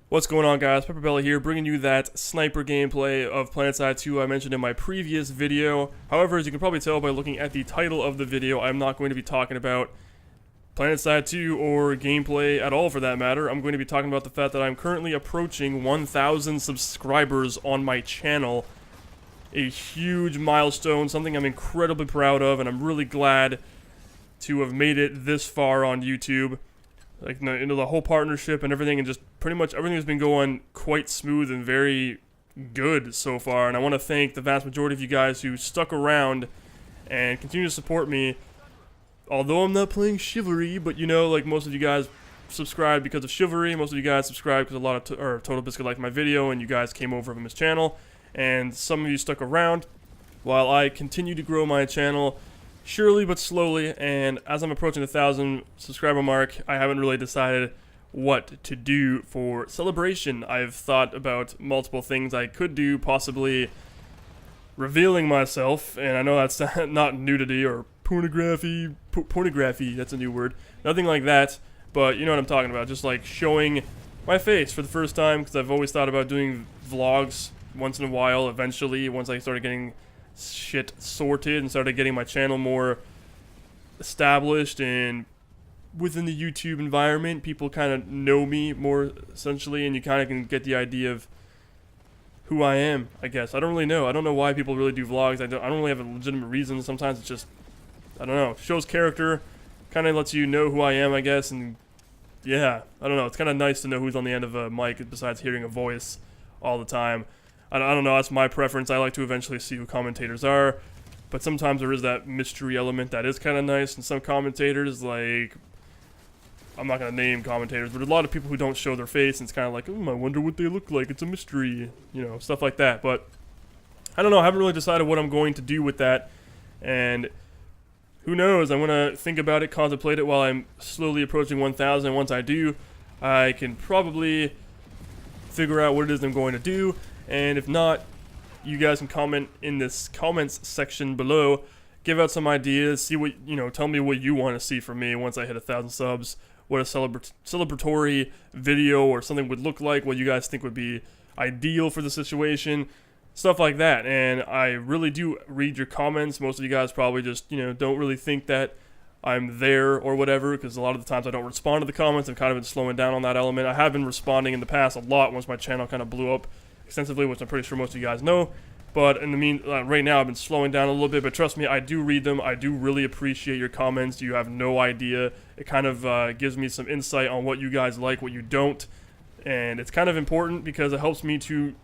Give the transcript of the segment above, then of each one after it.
What's going on, guys? PepperBelly here, bringing you that sniper gameplay of PlanetSide 2 I mentioned in my previous video. However, as you can probably tell by looking at the title of the video, I'm not going to be talking about PlanetSide 2 or gameplay at all for that matter. I'm going to be talking about the fact that I'm currently approaching 1,000 subscribers on my channel. A huge milestone, something I'm incredibly proud of, and I'm really glad to have made it this far on YouTube. Like, the whole partnership and everything, and just pretty much everything has been going quite smooth and very good so far. And I want to thank the vast majority of you guys who stuck around and continue to support me. Although I'm not playing Chivalry, but like most of you guys subscribed because of Chivalry. Most of you guys subscribed because a lot of Total Biscuit liked my video, and you guys came over from his channel. And some of you stuck around while I continue to grow my channel. Surely but slowly, and as I'm approaching the 1,000 subscriber mark, I haven't really decided what to do for celebration. I've thought about multiple things I could do, possibly revealing myself, and I know that's not nudity or pornography, that's a new word, nothing like that, but you know what I'm talking about, just like showing my face for the first time, because I've always thought about doing vlogs once in a while, eventually, once I started getting shit sorted and started getting my channel more established and within the YouTube environment, people kind of know me more essentially, and you kind of can get the idea of who I am, I guess. I don't really know. I don't know why people really do vlogs. I don't really have a legitimate reason. Sometimes it's just, I don't know, shows character, kind of lets you know who I am, I guess, and yeah, I don't know. It's kind of nice to know who's on the end of a mic besides hearing a voice all the time. I don't know, that's my preference. I like to eventually see who commentators are, but sometimes there is that mystery element that is kind of nice, and some commentators, like, I'm not going to name commentators, but a lot of people who don't show their face, and it's kind of like, I wonder what they look like, it's a mystery, stuff like that, but I don't know, I haven't really decided what I'm going to do with that, and who knows, I'm going to think about it, contemplate it while I'm slowly approaching 1,000, once I do, I can probably figure out what it is I'm going to do. And if not, you guys can comment in this comments section below, give out some ideas, see what, tell me what you want to see from me once I hit 1,000 subs, what a celebratory video or something would look like, what you guys think would be ideal for the situation, stuff like that. And I really do read your comments. Most of you guys probably just, don't really think that I'm there or whatever, because a lot of the times I don't respond to the comments. I've kind of been slowing down on that element. I have been responding in the past a lot once my channel kind of blew up extensively, which I'm pretty sure most of you guys know, but in the right now I've been slowing down a little bit, but trust me, I do read them. I do really appreciate your comments. You have no idea. It kind of gives me some insight on what you guys like, what you don't, and it's kind of important because it helps me to,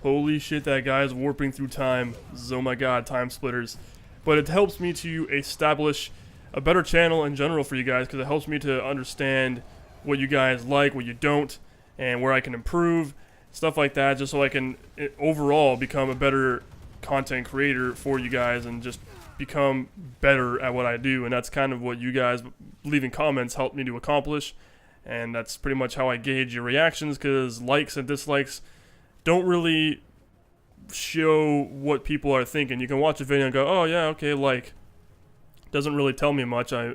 holy shit, that guy's warping through time, oh my god, time splitters, but it helps me to establish a better channel in general for you guys, because it helps me to understand what you guys like, what you don't, and where I can improve, stuff like that, just so I can overall become a better content creator for you guys and just become better at what I do. And that's kind of what you guys leaving comments helped me to accomplish, and that's pretty much how I gauge your reactions, because likes and dislikes don't really show what people are thinking. You can watch a video and go, oh yeah, okay, like, doesn't really tell me much. I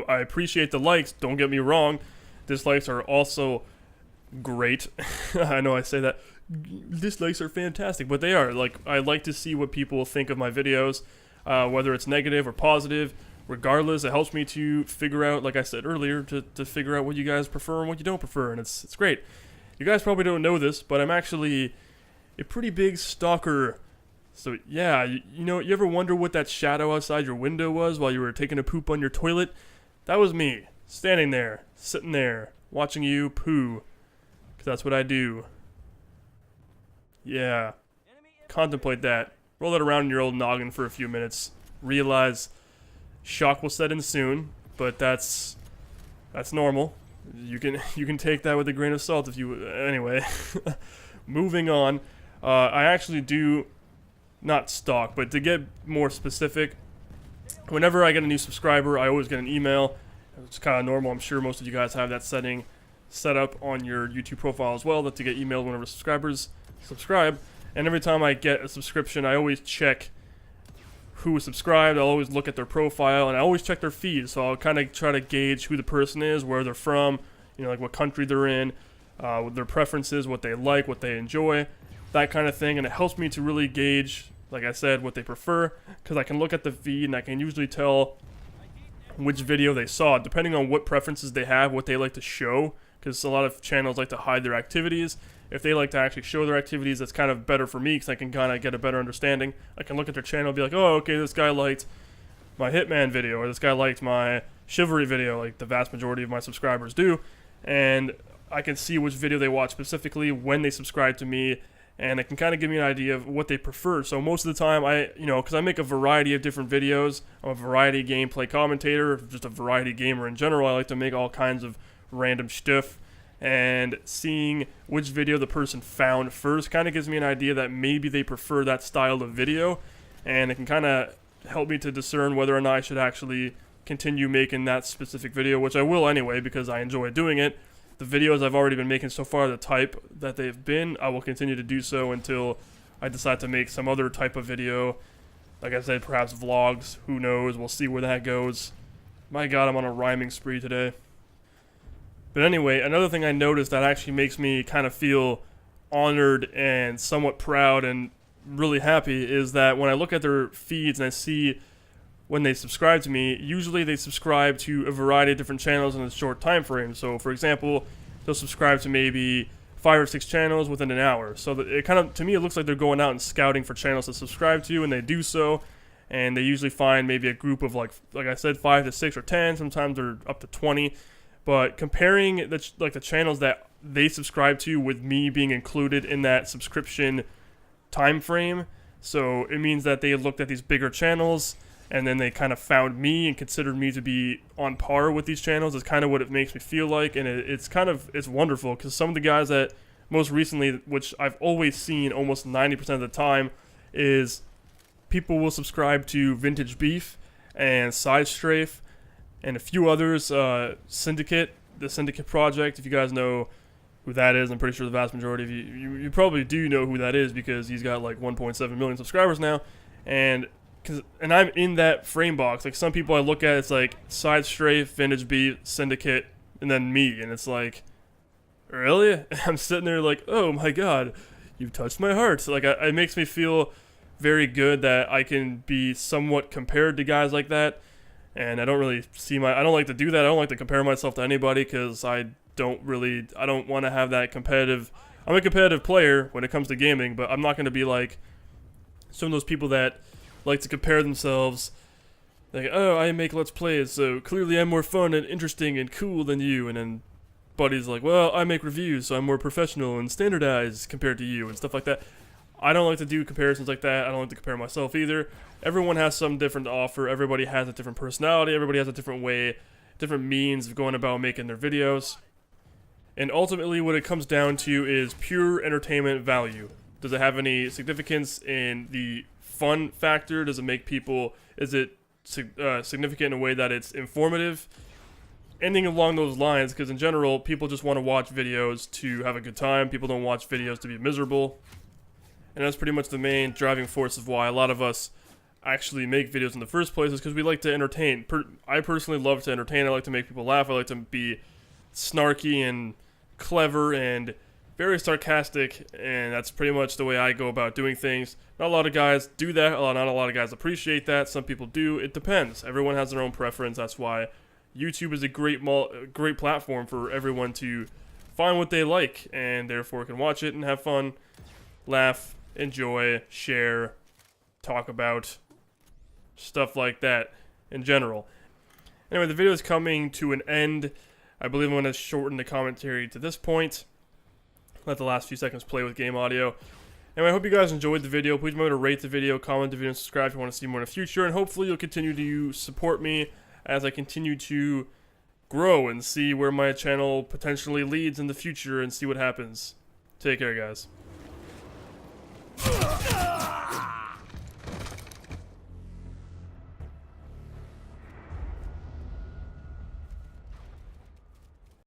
appreciate the likes, don't get me wrong. Dislikes are also great. I know I say that dislikes are fantastic, but they are. Like, I like to see what people think of my videos, whether it's negative or positive. Regardless, it helps me to figure out, like I said earlier, to figure out what you guys prefer and what you don't prefer, and it's great. You guys probably don't know this, but I'm actually a pretty big stalker. So yeah, you ever wonder what that shadow outside your window was while you were taking a poop on your toilet? That was me, standing there, sitting there, watching you poo. That's what I do. Yeah. Contemplate that. Roll it around in your old noggin for a few minutes. Realize shock will set in soon, but that's normal. You can take that with a grain of salt if you... Anyway. Moving on. I actually do not stalk, but to get more specific, whenever I get a new subscriber, I always get an email. It's kind of normal. I'm sure most of you guys have that setting set up on your YouTube profile as well, that to get emailed whenever subscribers subscribe. And every time I get a subscription, I always check who is subscribed. I'll always look at their profile, and I always check their feed. So I'll kind of try to gauge who the person is, where they're from, like what country they're in, their preferences, what they like, what they enjoy, that kind of thing. And it helps me to really gauge, like I said, what they prefer, because I can look at the feed and I can usually tell which video they saw, depending on what preferences they have, what they like to show, because a lot of channels like to hide their activities. If they like to actually show their activities, that's kind of better for me, because I can kind of get a better understanding. I can look at their channel and be like, oh, okay, this guy liked my Hitman video, or this guy liked my Chivalry video, like the vast majority of my subscribers do, and I can see which video they watch specifically, when they subscribe to me, and it can kind of give me an idea of what they prefer. So most of the time, because I make a variety of different videos, I'm a variety gameplay commentator, just a variety gamer in general. I like to make all kinds of random stuff, and seeing which video the person found first kind of gives me an idea that maybe they prefer that style of video, and it can kind of help me to discern whether or not I should actually continue making that specific video, which I will anyway because I enjoy doing it. The videos I've already been making so far, the type that they've been, I will continue to do so until I decide to make some other type of video. Like I said, perhaps vlogs, who knows, we'll see where that goes. My god, I'm on a rhyming spree today. But anyway, another thing I noticed that actually makes me kind of feel honored and somewhat proud and really happy is that when I look at their feeds and I see when they subscribe to me, usually they subscribe to a variety of different channels in a short time frame. So for example, they'll subscribe to maybe 5 or 6 channels within an hour. So that it kind of, to me, it looks like they're going out and scouting for channels to subscribe to, and they do so. And they usually find maybe a group of like I said, 5 to 6 or 10. Sometimes they're up to 20. But comparing the channels that they subscribe to with me being included in that subscription time frame, so it means that they looked at these bigger channels and then they kind of found me and considered me to be on par with these channels. Is kind of what it makes me feel like, and it's wonderful, because some of the guys that most recently, which I've always seen almost 90% of the time, is people will subscribe to Vintage Beef and Side Strafe and a few others, Syndicate, the Syndicate Project. If you guys know who that is, I'm pretty sure the vast majority of you probably do know who that is, because he's got like 1.7 million subscribers now, and I'm in that frame box. Like, some people I look at, it's like Side Strafe, Vintage Beef, Syndicate, and then me, and it's like, really? I'm sitting there like, oh my god, you've touched my heart. So like, it makes me feel very good that I can be somewhat compared to guys like that. And I don't really see I don't like to do that. I don't like to compare myself to anybody, because I don't want to have that competitive. I'm a competitive player when it comes to gaming, but I'm not going to be like some of those people that like to compare themselves. Like, oh, I make Let's Plays, so clearly I'm more fun and interesting and cool than you. And then buddies like, well, I make reviews, so I'm more professional and standardized compared to you, and stuff like that. I don't like to do comparisons like that. I don't like to compare myself either. Everyone has something different to offer. Everybody has a different personality. Everybody has a different way, different means of going about making their videos. And ultimately, what it comes down to is pure entertainment value. Does it have any significance in the fun factor? Does it make people, is it significant in a way that it's informative? Anything along those lines, because in general, people just want to watch videos to have a good time. People don't watch videos to be miserable. And that's pretty much the main driving force of why a lot of us actually make videos in the first place, is because we like to entertain. I personally love to entertain. I like to make people laugh. I like to be snarky and clever and very sarcastic, and that's pretty much the way I go about doing things. Not a lot of guys do that. Not a lot of guys appreciate that. Some people do. It depends. Everyone has their own preference. That's why YouTube is a great platform for everyone to find what they like, and therefore can watch it and have fun, laugh, enjoy, share, talk about stuff like that in general. Anyway, the video is coming to an end. I believe I'm going to shorten the commentary to this point. Let the last few seconds play with game audio. Anyway, I hope you guys enjoyed the video. Please remember to rate the video, comment the video, and subscribe if you want to see more in the future. And hopefully you'll continue to support me as I continue to grow and see where my channel potentially leads in the future and see what happens. Take care, guys.